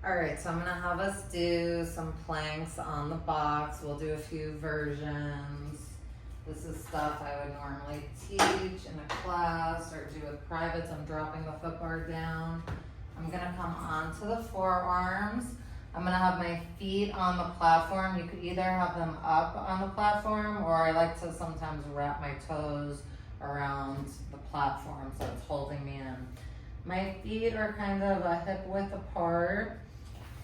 All right, so I'm gonna have us do some planks on the box. We'll do a few versions. This is stuff I would normally teach in a class or do with privates. I'm dropping the foot bar down. I'm gonna come onto the forearms. I'm gonna have my feet on the platform. You could either have them up on the platform, or I like to sometimes wrap my toes around the platform so it's holding me in. My feet are kind of a hip width apart.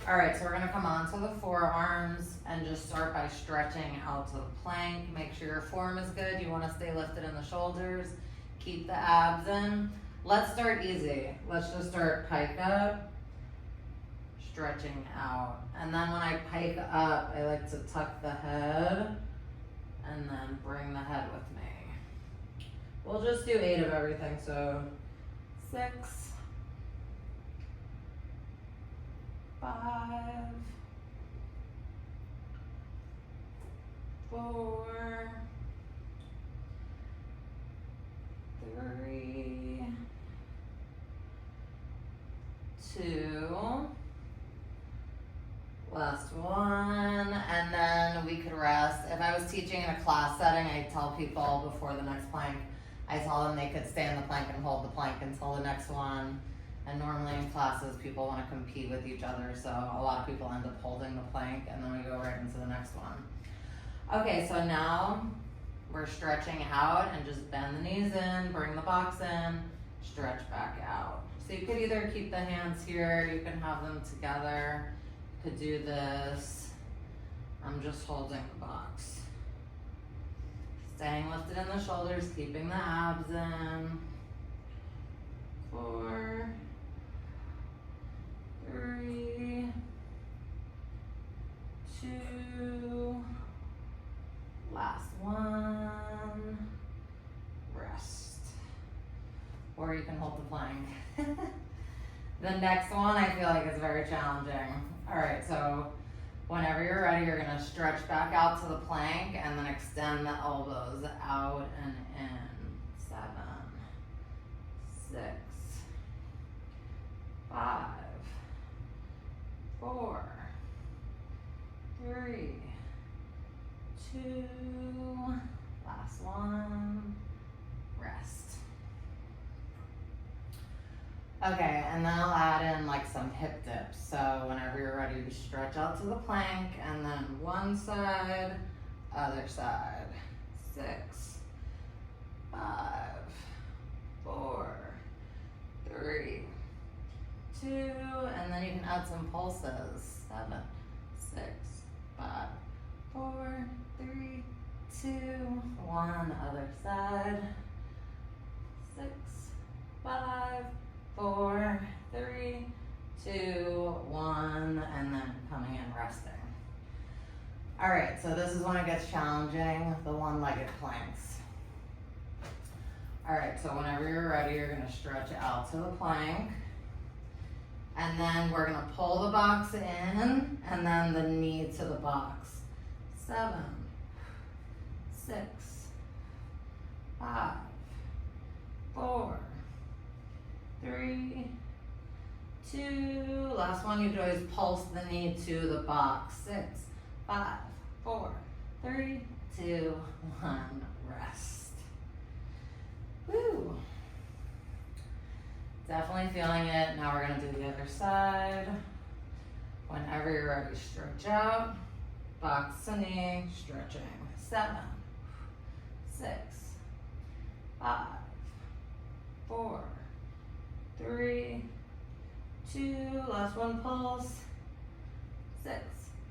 All right, so we're gonna come onto the forearms and just start by stretching out to the plank. Make sure your form is good. You wanna stay lifted in the shoulders. Keep the abs in. Let's start easy. Let's just start pike up, stretching out. And then when I pike up, I like to tuck the head and then bring the head with me. We'll just do 8 of everything, so 6, 5, 4, 3, 2, last one, and then we could rest. If I was teaching in a class setting, I'd tell people before the next plank, I tell them they could stay in the plank and hold the plank until the next one. And normally in classes, people want to compete with each other, so a lot of people end up holding the plank, and then we go right into the next one. Okay, so now we're stretching out, and just bend the knees in, bring the box in, stretch back out. So you could either keep the hands here, you can have them together, you could do this. I'm just holding the box. Staying lifted in the shoulders, keeping the abs in. 4, 3, 2, last one, rest. Or you can hold the plank. The next one I feel like is very challenging. All right, so whenever you're ready, you're gonna stretch back out to the plank and then extend the elbows out and in. 7, 6, 5, 4, 3, 2, last one, rest. Okay, and then I'll add in like some hip dips. So whenever you're ready, you stretch out to the plank and then one side, other side. 6, 5, 4, 3, 2, and then you can add some pulses. 7, 6, 5, 4, 3, 2, 1, other side. 6, 5, 4, 3, 2, 1, and then coming in resting. All right, so this is when it gets challenging, the one-legged planks. All right, so whenever you're ready, you're gonna stretch out to the plank. And then we're gonna pull the box in and then the knee to the box. 7, 6, 5, 4, 3, 2, last one, you could always pulse the knee to the box. 6, 5, 4, 3, 2, 1, rest. Woo. Definitely feeling it. Now we're gonna do the other side. Whenever you're ready, stretch out, box to knee, stretching. 7, 6, 5, 4, 3, 2, last one pulse. 6,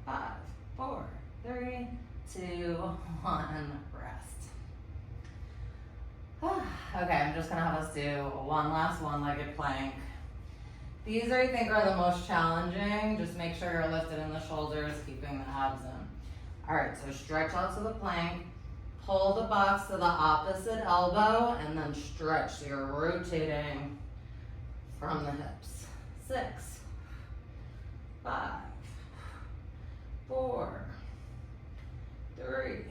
5, 4, 3, 2, 1, rest. Okay, I'm just gonna have us do one last one-legged plank. These I think are the most challenging. Just make sure you're lifted in the shoulders, keeping the abs in. All right, so stretch out to the plank, pull the box to the opposite elbow, and then stretch. So you're rotating from the hips. 6, 5, 4, 3,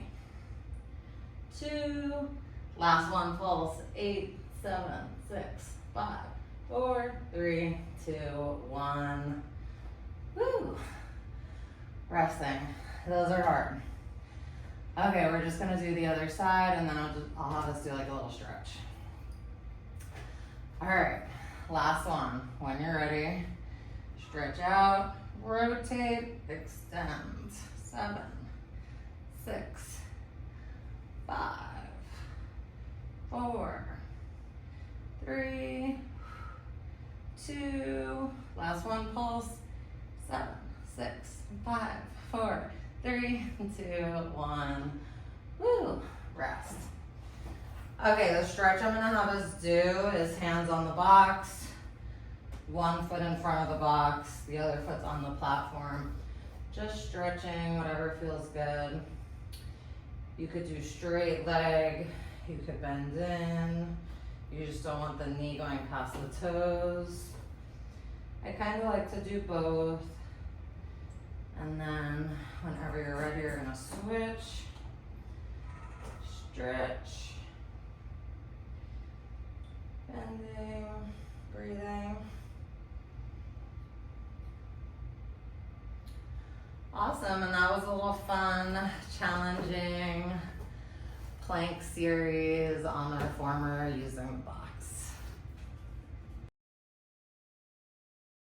2, last one pulse. 8, 7, 6, 5, 4, 3, 2, 1. resting. Those are hard. Okay, we're just gonna do the other side, and then I'll have us do like a little stretch. All right, last one. When you're ready, stretch out, rotate, extend. 7, 6, 5, 4, 3, 2, last one, pulse. 7, 6, 5, 4, 3, 2, 1. Woo, rest. Okay, the stretch I'm gonna have us do is hands on the box, one foot in front of the box, the other foot's on the platform. Just stretching, whatever feels good. You could do straight leg, you could bend in. You just don't want the knee going past the toes. I kind of like to do both. And then whenever you're ready, you're gonna switch, stretch, bending, breathing. Awesome, and that was a little fun, challenging plank series on the reformer using the box.